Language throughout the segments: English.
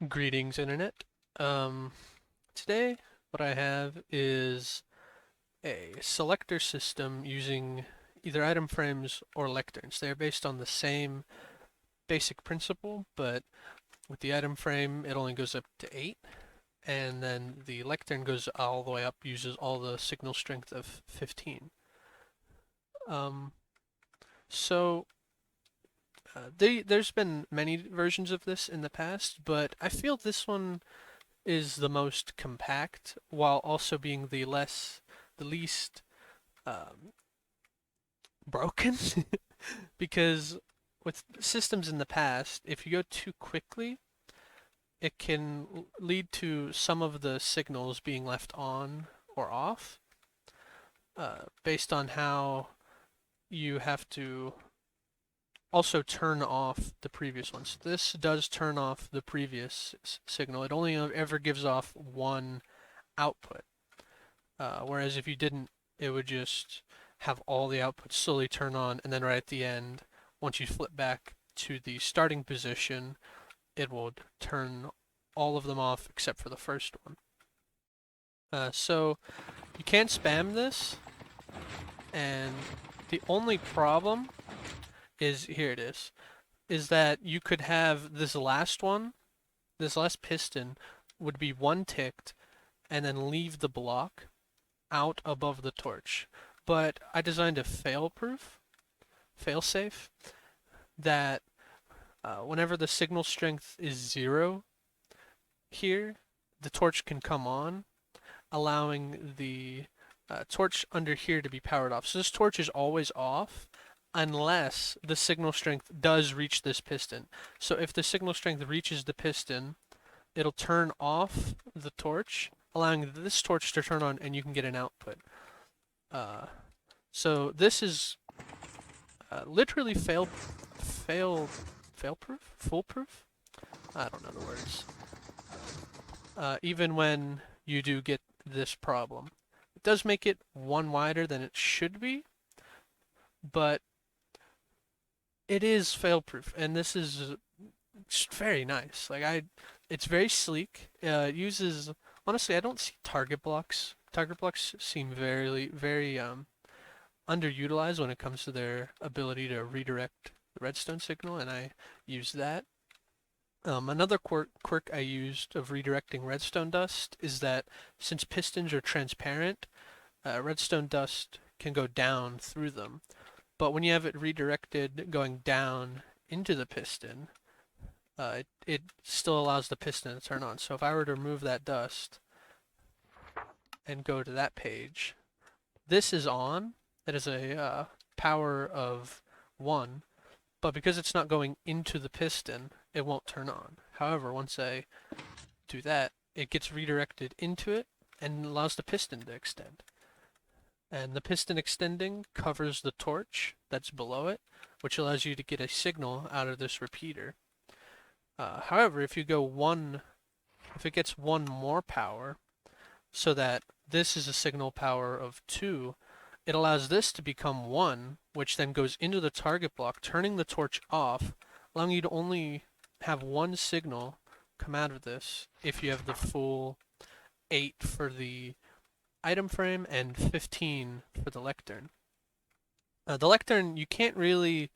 Greetings, Internet. Today, what I have is a selector system using either item frames or lecterns. They are based on the same basic principle, but with the item frame, it only goes up to 8, and then the lectern goes all the way up, uses all the signal strength of 15. Um, so, there's been many versions of this in the past, but I feel this one is the most compact while also being the least um, broken because with systems in the past, if you go too quickly, it can lead to some of the signals being left on or off based on how you have to also turn off the previous ones. This does turn off the previous signal. It only ever gives off one output. Whereas if you didn't, it would just have all the outputs slowly turn on, and then right at the end, once you flip back to the starting position, it will turn all of them off except for the first one. So you can't spam this, and the only problem is here it is that you could have this last piston would be one ticked, and then leave the block out above the torch. But I designed a fail-safe, that whenever the signal strength is 0 here, the torch can come on, allowing the torch under here to be powered off. So this torch is always off unless the signal strength does reach this piston. So if the signal strength reaches the piston, it'll turn off the torch, allowing this torch to turn on, and you can get an output. Uh, so this is literally fail-proof, foolproof. I don't know the words. Even when you do get this problem, it does make it one wider than it should be, but it is fail-proof, and this is very nice. It's very sleek. It uses honestly, I don't see target blocks. Target blocks seem very underutilized when it comes to their ability to redirect the redstone signal, and I use that. Another quirk I used of redirecting redstone dust is that since pistons are transparent, redstone dust can go down through them. But when you have it redirected going down into the piston, it still allows the piston to turn on. So if I were to remove that dust and go to that page, this is on. It is a power of 1, but because it's not going into the piston, it won't turn on. However, once I do that, it gets redirected into it and allows the piston to extend. And the piston extending covers the torch that's below it, which allows you to get a signal out of this repeater. However, if it gets one more power, so that this is a signal power of 2, it allows this to become 1, which then goes into the target block, turning the torch off, allowing you to only have one signal come out of this if you have the full 8 for the item frame and 15 for the lectern. The lectern, you can't really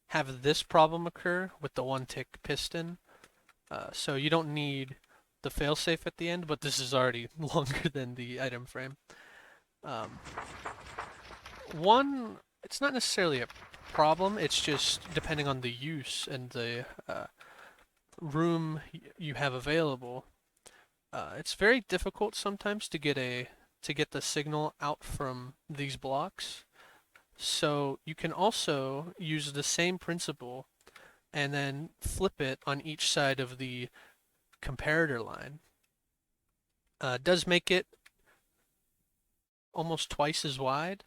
have this problem occur with the one tick piston, so you don't need the failsafe at the end, but this is already longer than the item frame. Um, it's not necessarily a problem, it's just depending on the use and the room you have available. It's very difficult sometimes to get the signal out from these blocks. So you can also use the same principle and then flip it on each side of the comparator line. It does make it almost twice as wide,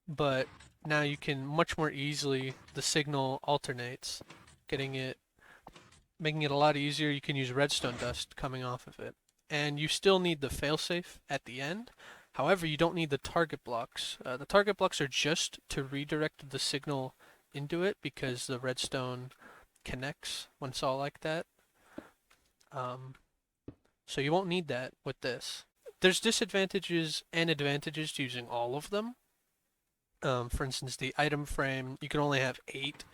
but now you can much more easily, the signal alternates, making it a lot easier. You can use redstone dust coming off of it. And you still need the failsafe at the end. However, you don't need the target blocks. The target blocks are just to redirect the signal into it because the redstone connects when it's all like that. So you won't need that with this. There's disadvantages and advantages to using all of them. For instance, the item frame, you can only have 8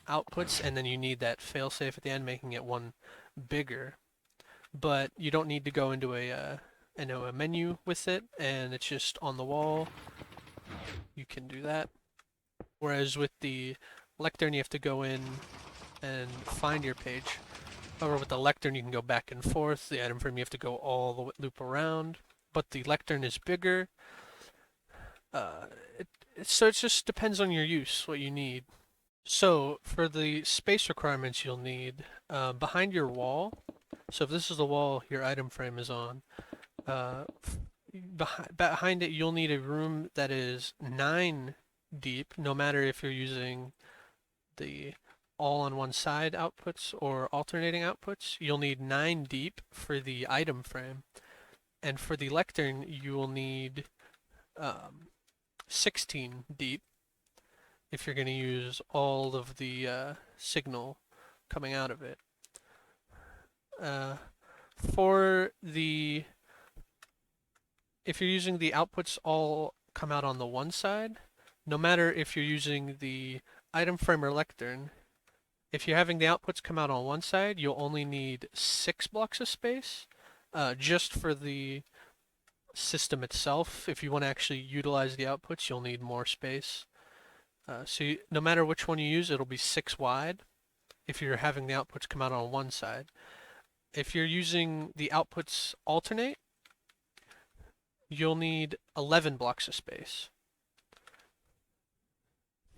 outputs, and then you need that failsafe at the end, making it one bigger. But you don't need to go into a menu with it, and it's just on the wall. You can do that. Whereas with the Lectern, you have to go in and find your page. However, with the Lectern, you can go back and forth. The item frame, you have to go all the loop around. But the Lectern is bigger. Uh, so it just depends on your use, what you need. So for the space requirements you'll need, behind your wall, so if this is the wall your item frame is on, uh, behind it you'll need a room that is 9 deep, no matter if you're using the all on one side outputs or alternating outputs. You'll need 9 deep for the item frame, and for the lectern you will need 16 deep if you're going to use all of the signal coming out of it. For the if you're using the outputs all come out on the one side, no matter if you're using the item frame or lectern, if you're having the outputs come out on one side, you'll only need 6 blocks of space, just for the system itself. If you want to actually utilize the outputs, you'll need more space. No matter which one you use, it'll be 6 wide if you're having the outputs come out on one side. If you're using the outputs alternate, you'll need 11 blocks of space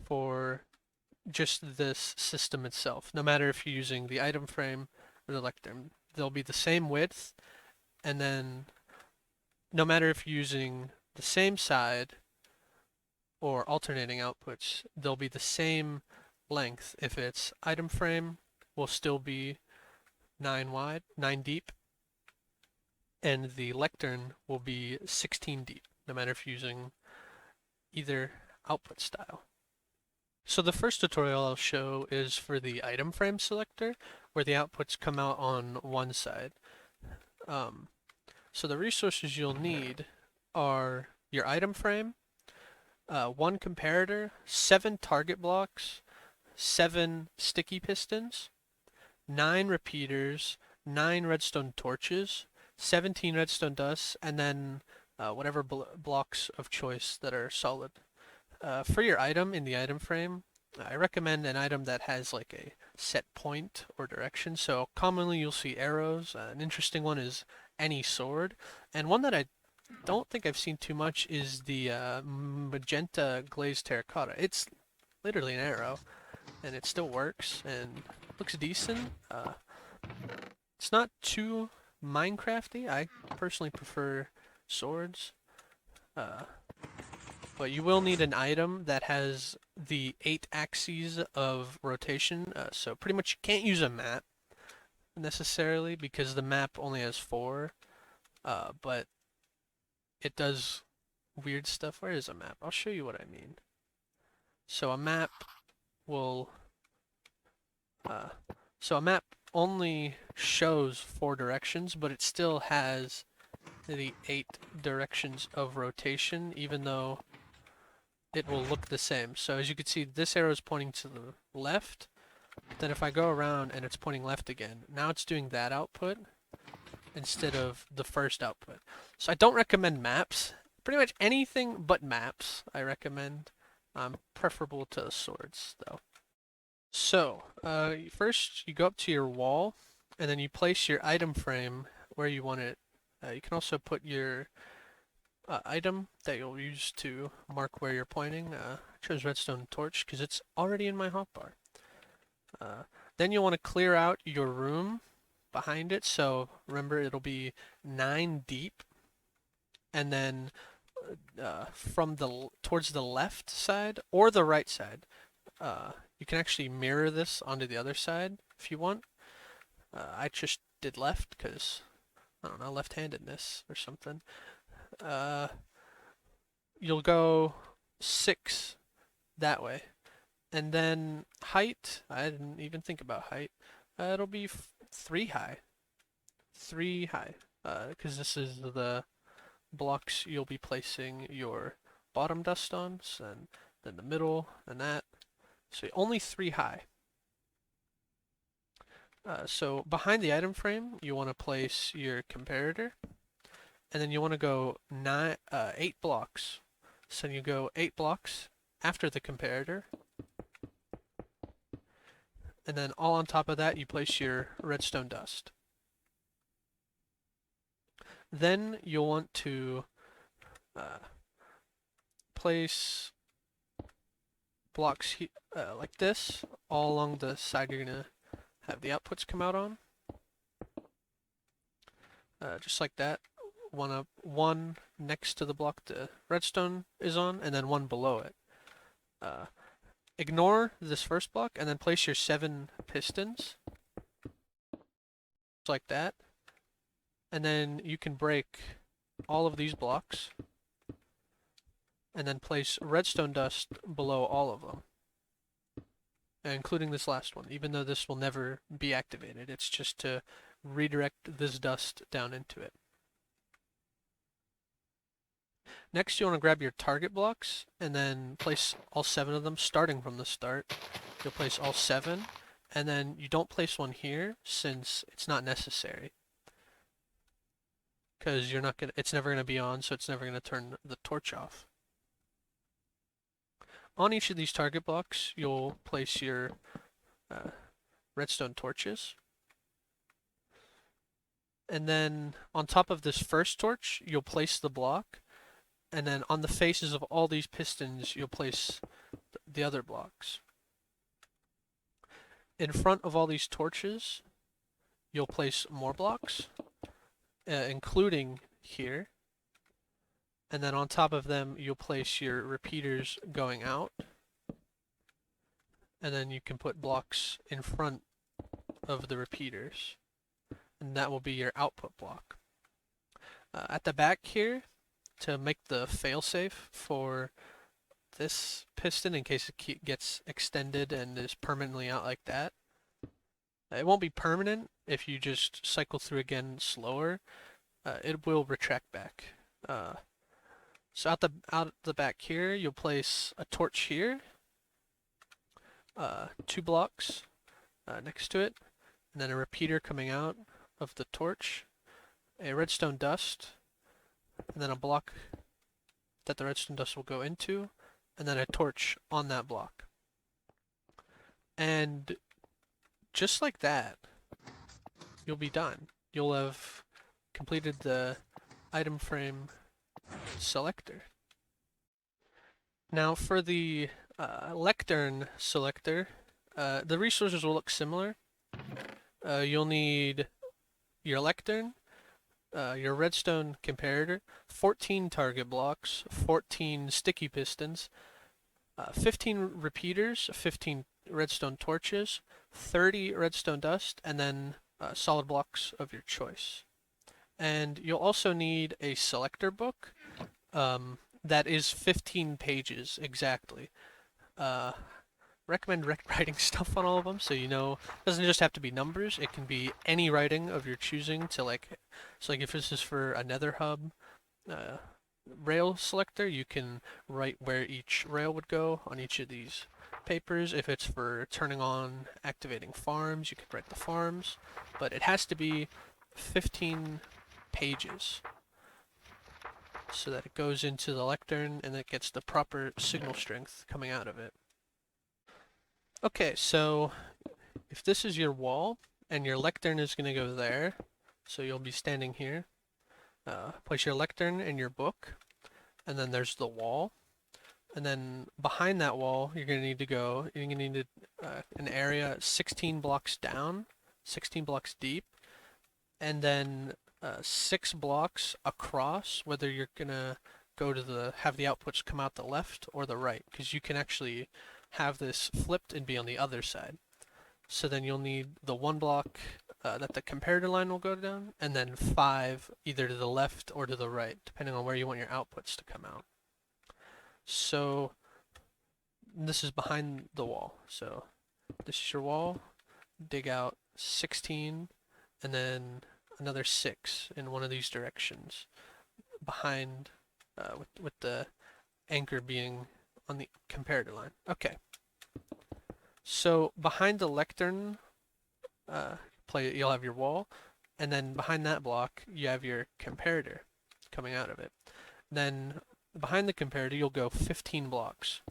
for just this system itself, no matter if you're using the item frame or the lectern. They'll be the same width, and then no matter if you're using the same side or alternating outputs, they'll be the same length. If it's item frame, will still be 9 wide, 9 deep, and the lectern will be 16 deep, no matter if you're using either output style. So the first tutorial I'll show is for the item frame selector, where the outputs come out on one side. So the resources you'll need are your item frame, 1 comparator, 7 target blocks, 7 sticky pistons, 9 repeaters, 9 redstone torches, 17 redstone dusts, and then whatever blocks of choice that are solid. For your item in the item frame, I recommend an item that has like a set point or direction. So commonly you'll see arrows. An interesting one is any sword. And one that I don't think I've seen too much is the magenta glazed terracotta. It's literally an arrow, and it still works and looks decent. It's not too Minecrafty. I personally prefer swords. But you will need an item that has the 8 axes of rotation. So pretty much you can't use a map necessarily because the map only has 4. But it does weird stuff. Where is a map? I'll show you what I mean. So a map will only shows 4 directions, but it still has the 8 directions of rotation, even though it will look the same. So as you can see, this arrow is pointing to the left. Then if I go around and it's pointing left again, now it's doing that output instead of the first output. So I don't recommend maps. Pretty much anything but maps I recommend. Preferable to the swords though. So first you go up to your wall and then you place your item frame where you want it. You can also put your item that you'll use to mark where you're pointing. I chose redstone torch because it's already in my hotbar. Then you'll want to clear out your room behind it. So remember, it'll be 9 deep, and then towards the left side or the right side, you can actually mirror this onto the other side if you want. I just did left because I don't know, left-handedness or something. You'll go 6 that way. And then height, I didn't even think about height. It'll be 3 high. 3 high, because this is the blocks you'll be placing your bottom dust on, and then the middle, and that. So only 3 high. So behind the item frame, you want to place your comparator, and then you want to go 8 blocks. So you go 8 blocks after the comparator, and then all on top of that, you place your redstone dust. Then you'll want to place blocks like this all along the side you're going to have the outputs come out on. Just like that. One next to the block the redstone is on, and then one below it. Ignore this first block, and then place your 7 pistons. Just like that. And then you can break all of these blocks, and then place redstone dust below all of them, including this last one, even though this will never be activated. It's just to redirect this dust down into it. Next, you want to grab your target blocks and then place all 7 of them starting from the start. You'll place all 7, and then you don't place one here since it's not necessary. Because it's never gonna be on, so it's never gonna turn the torch off. On each of these target blocks, you'll place your redstone torches. And then on top of this first torch, you'll place the block. And then on the faces of all these pistons, you'll place the other blocks. In front of all these torches, you'll place more blocks, including here. And then on top of them, you'll place your repeaters going out. And then you can put blocks in front of the repeaters. And that will be your output block. At the back here, to make the failsafe for this piston in case it gets extended and is permanently out like that. It won't be permanent if you just cycle through again slower. It will retract back. So out the back here, you'll place a torch here, 2 blocks next to it, and then a repeater coming out of the torch, a redstone dust, and then a block that the redstone dust will go into, and then a torch on that block. And just like that, you'll be done. You'll have completed the item frame selector. Now for the Lectern selector, the resources will look similar. You'll need your Lectern, your redstone comparator, 14 target blocks, 14 sticky pistons, 15 repeaters, 15 redstone torches, 30 redstone dust, and then solid blocks of your choice. And you'll also need a selector book that is 15 pages exactly. Recommend writing stuff on all of them, so you know it doesn't just have to be numbers. It can be any writing of your choosing to so if this is for a nether hub rail selector, you can write where each rail would go on each of these papers. If it's for turning on activating farms, you could write the farms, but it has to be 15 pages so that it goes into the lectern and it gets the proper signal strength coming out of it. Okay, so if this is your wall and your lectern is going to go there, so you'll be standing here, place your lectern and your book, and then there's the wall, and then behind that wall you're going to need an area 16 blocks down, 16 blocks deep, and then 6 blocks across, whether you're going to go to have the outputs come out the left or the right, because you can actually have this flipped and be on the other side. So then you'll need the 1 block that the comparator line will go down, and then 5 either to the left or to the right, depending on where you want your outputs to come out. So this is behind the wall. So this is your wall. Dig out 16, and then another 6 in one of these directions behind, with the anchor being on the comparator line. Okay, so behind the lectern you'll have your wall, and then behind that block you have your comparator coming out of it. Then behind the comparator you'll go 15 blocks.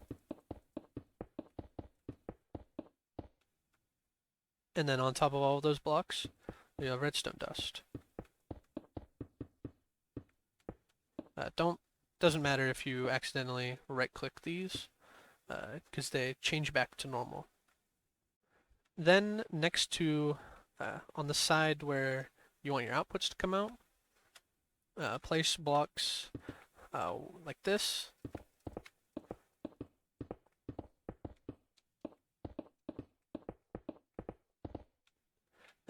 And then on top of all of those blocks, you have redstone dust. Doesn't matter if you accidentally right-click these, because they change back to normal. Then next to, on the side where you want your outputs to come out, place blocks like this.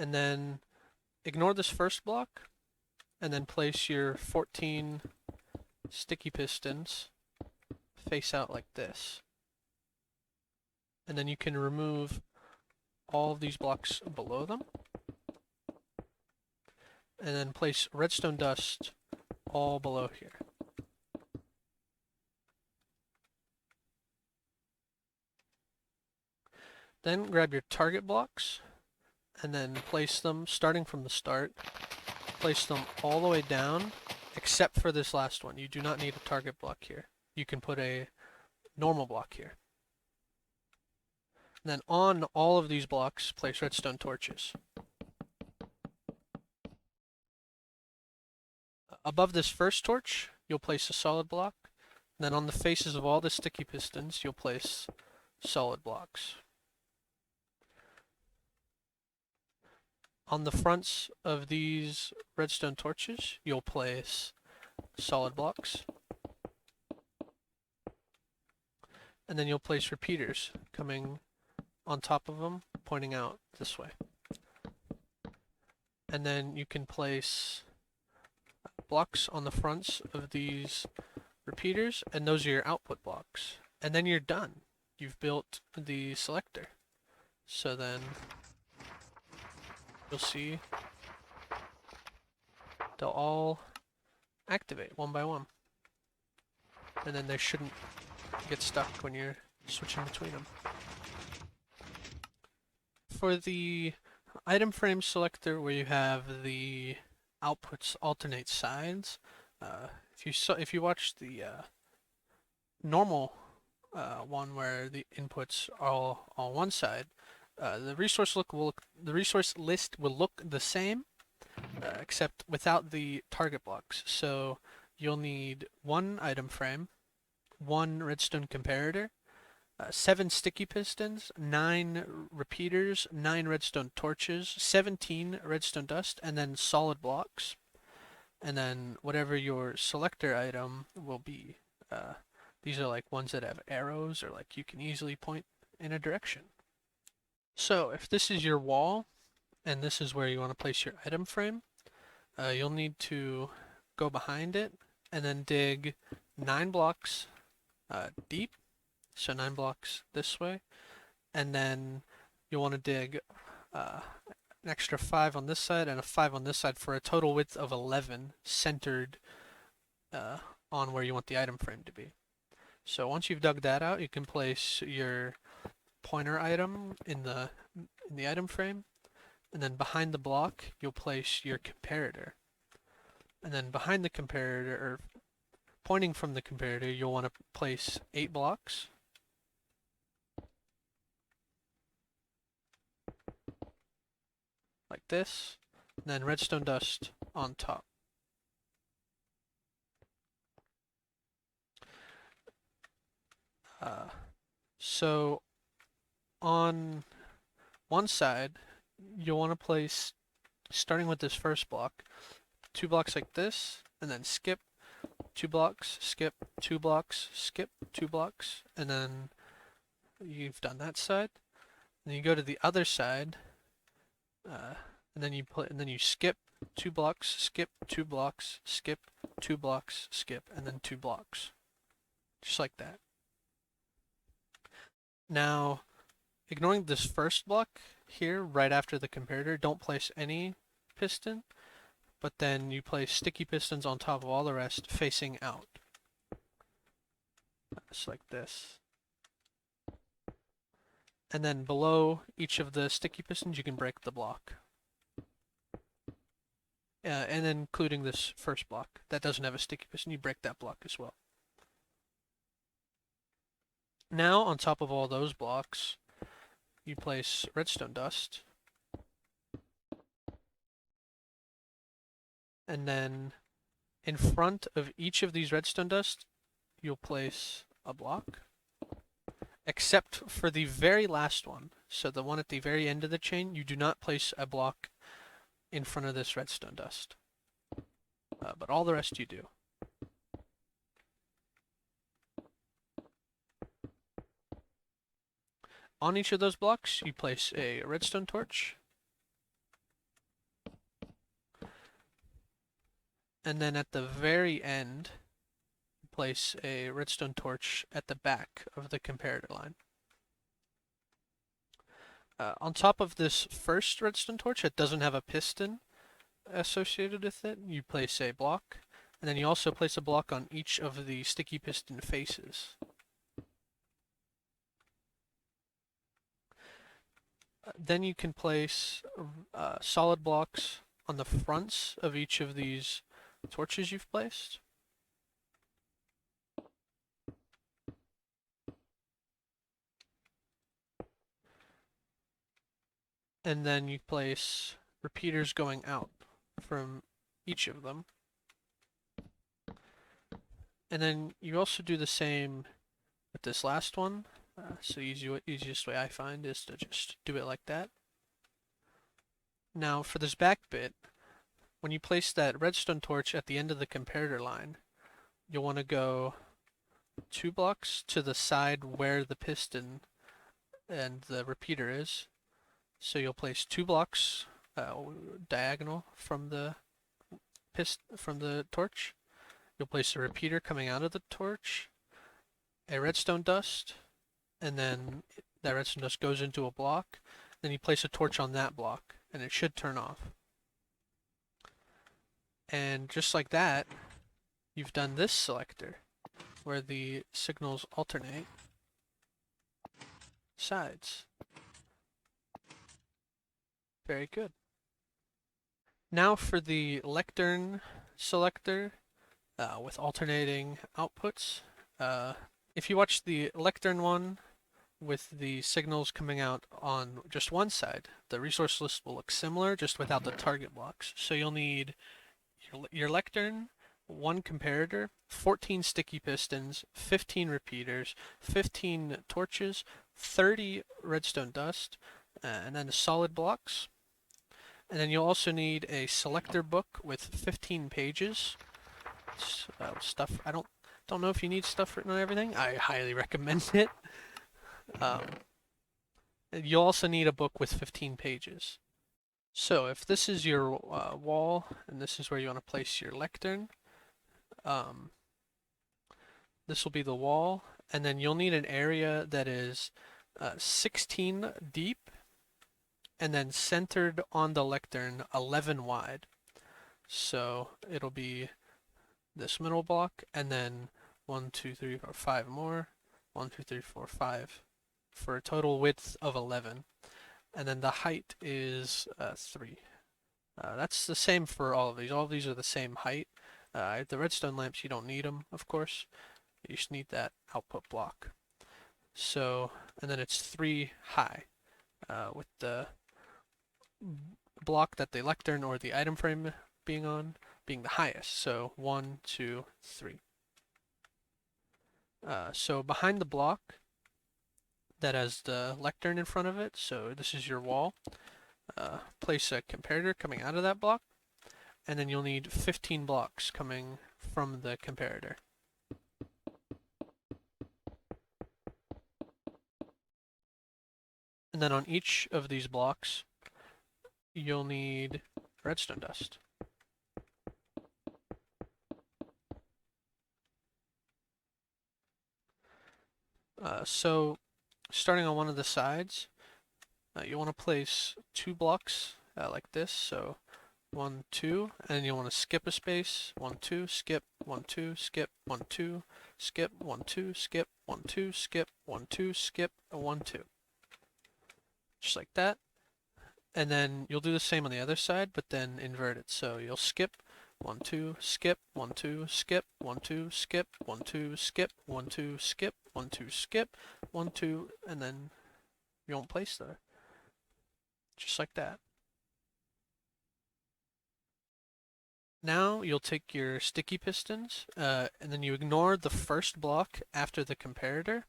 And then ignore this first block, and then place your 14 sticky pistons face out like this. And then you can remove all of these blocks below them. And then place redstone dust all below here. Then grab your target blocks and then place them, starting from the start, place them all the way down except for this last one. You do not need a target block here. You can put a normal block here. And then on all of these blocks, place redstone torches. Above this first torch, you'll place a solid block. And then on the faces of all the sticky pistons, you'll place solid blocks. On the fronts of these redstone torches, you'll place solid blocks. And then you'll place repeaters coming on top of them, pointing out this way. And then you can place blocks on the fronts of these repeaters, and those are your output blocks. And then you're done. You've built the selector. So then you'll see they'll all activate one by one. And then they shouldn't get stuck when you're switching between them. For the item frame selector where you have the outputs alternate sides, if you watch the normal one where the inputs are all on one side, the resource list will look the same, except without the target blocks. So you'll need one item frame, one redstone comparator, 7 sticky pistons, 9 repeaters, 9 redstone torches, 17 redstone dust, and then solid blocks. And then whatever your selector item will be. These are like ones that have arrows, or like you can easily point in a direction. So if this is your wall, and this is where you want to place your item frame, you'll need to go behind it and then dig 9 blocks deep. So 9 blocks this way, and then you'll want to dig an extra 5 on this side and a 5 on this side for a total width of 11 centered on where you want the item frame to be. So once you've dug that out, you can place your pointer item in the item frame, and then behind the block you'll place your comparator. And then behind the comparator, or pointing from the comparator, you'll want to place 8 blocks. Like this, and then redstone dust on top. So on one side, you'll want to place, starting with this first block, 2 blocks like this, and then skip 2 blocks, skip 2 blocks, skip 2 blocks, and then you've done that side. And then you go to the other side, and then you skip 2 blocks, skip 2 blocks, skip 2 blocks, skip, and then 2 blocks. Just like that. Now, ignoring this first block here, right after the comparator, don't place any piston. but then you place sticky pistons on top of all the rest facing out. Just like this. And then below each of the sticky pistons, you can break the block. And then including this first block that doesn't have a sticky piston, you break that block as well. Now, on top of all those blocks, you place redstone dust. And then in front of each of these redstone dust, you'll place a block. Except for the very last one. So the one at the very end of the chain, you do not place a block in front of this redstone dust. But all the rest you do. On each of those blocks, you place a redstone torch. And then at the very end, place a redstone torch at the back of the comparator line. On top of this first redstone torch that doesn't have a piston associated with it, you place a block, and then you also place a block on each of the sticky piston faces. Then you can place solid blocks on the fronts of each of these torches you've placed. And then you place repeaters going out from each of them. And then you also do the same with this last one. So easiest way I find is to just do it like that. Now for this back bit, when you place that redstone torch at the end of the comparator line, you'll want to go 2 blocks to the side where the piston and the repeater is. So you'll place 2 blocks diagonal from the torch. You'll place a repeater coming out of the torch, a redstone dust, and then that redstone dust goes into a block. Then you place a torch on that block, and it should turn off. And just like that, you've done this selector, where the signals alternate sides. Very good. Now for the Lectern selector with alternating outputs. If you watch the Lectern one with the signals coming out on just one side, the resource list will look similar, just without the target blocks. So you'll need your Lectern, 1 comparator, 14 sticky pistons, 15 repeaters, 15 torches, 30 redstone dust, and then solid blocks. And then you'll also need a selector book with 15 pages. Stuff, I don't know if you need stuff written on everything. I highly recommend it. You'll also need a book with 15 pages. So if this is your wall, and this is where you want to place your lectern, this will be the wall, and then you'll need an area that is 16 deep, and then centered on the lectern 11 wide. So it'll be this middle block, and then 1, 2, 3, 4, 5 more. 1, 2, 3, 4, 5, for a total width of 11. And then the height is 3. That's the same for all of these. All of these are the same height. The redstone lamps, you don't need them, of course. You just need that output block. So, and then it's 3 high, with the block that the lectern or the item frame being on being the highest. So 1, 2, 3. So behind the block that has the lectern in front of it, so this is your wall, place a comparator coming out of that block, and then you'll need 15 blocks coming from the comparator. And then on each of these blocks, you'll need redstone dust. So starting on one of the sides, you want to place 2 blocks like this. So 1, 2, and you want to skip a space. 1, 2, skip, 1, 2, skip, 1, 2, skip, 1, 2, skip, 1, 2, skip, 1, 2, skip, 1, 2. Just like that. And then you'll do the same on the other side, but then invert it. So you'll skip 1, 2, skip, 1, 2, skip, 1, 2, skip, 1, 2, skip, 1, 2, skip, 1, 2, skip, 1, 2, and then you won't place there. Just like that. Now you'll take your sticky pistons, and then you ignore the first block after the comparator.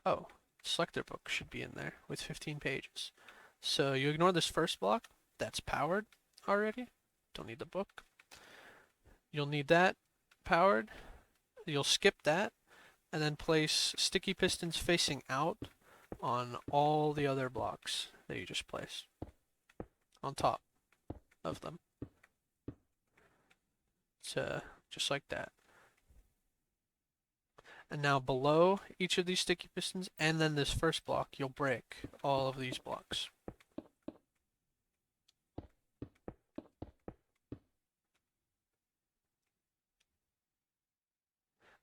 Oh, Selector book should be in there with 15 pages. So you ignore this first block, that's powered already. Don't need the book. You'll need that powered. You'll skip that, and then place sticky pistons facing out on all the other blocks that you just placed on top of them. So just like that. And now below each of these sticky pistons and then this first block, you'll break all of these blocks.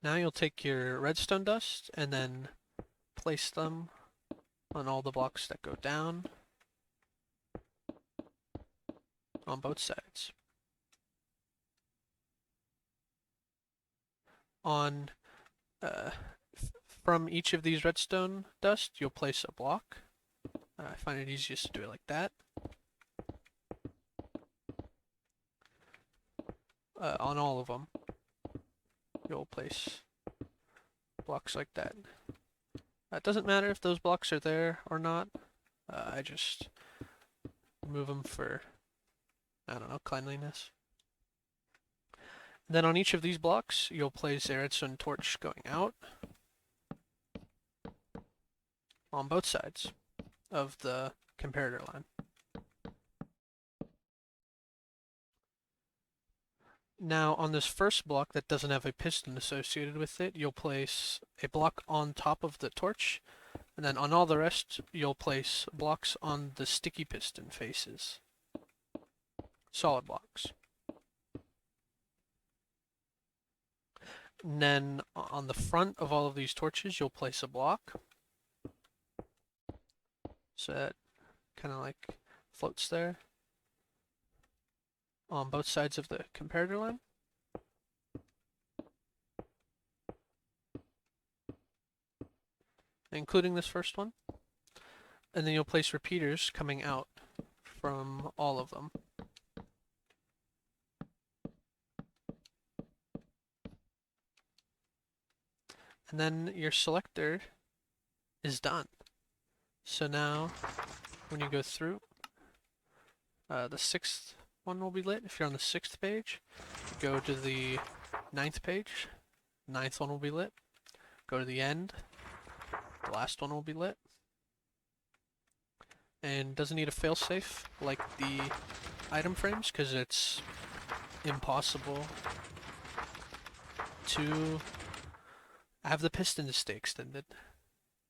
Now you'll take your redstone dust and then place them on all the blocks that go down on both sides. On from each of these redstone dust, you'll place a block. I find it easiest to do it like that. On all of them, you'll place blocks like that. It doesn't matter if those blocks are there or not. I just move them for, I don't know, cleanliness. Then on each of these blocks, you'll place a redstone torch going out on both sides of the comparator line. Now on this first block that doesn't have a piston associated with it, you'll place a block on top of the torch, and then on all the rest, you'll place blocks on the sticky piston faces. Solid blocks. And then on the front of all of these torches, you'll place a block. So that kind of like floats there on both sides of the comparator line. Including this first one. And then you'll place repeaters coming out from all of them. And then your selector is done. So now, when you go through, the 6th one will be lit. If you're on the 6th page, go to the 9th page. 9th one will be lit. Go to the end. The last one will be lit. And doesn't need a failsafe like the item frames because it's impossible to have the pistons stay extended.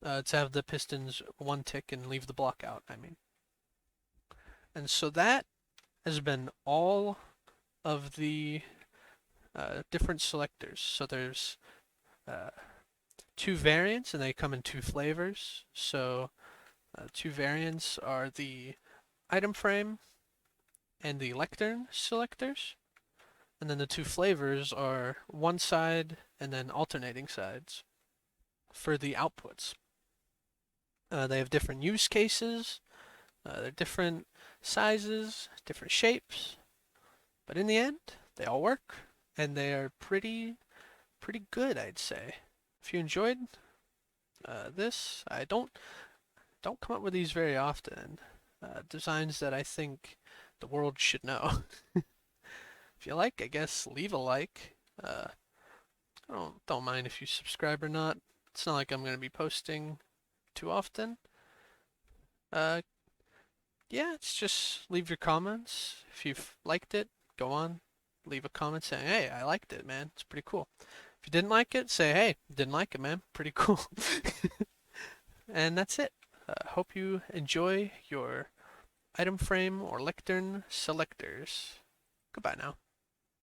To have the pistons one tick and leave the block out, I mean. And so that has been all of the different selectors. So there's 2 variants and they come in 2 flavors. So 2 variants are the item frame and the lectern selectors. And then the 2 flavors are one side and then alternating sides for the outputs. They have different use cases, they're different sizes, different shapes, but in the end, they all work, and they are pretty good, I'd say. If you enjoyed this, I don't come up with these very often. Designs that I think the world should know. If you like, I guess leave a like. I don't mind if you subscribe or not. It's not like I'm gonna be posting too often. Yeah, it's just leave your comments. If you've liked it, go on, leave a comment saying, hey, I liked it, man. It's pretty cool. If you didn't like it, say, hey, didn't like it, man. Pretty cool. And that's it. Hope you enjoy your item frame or lectern selectors. Goodbye now.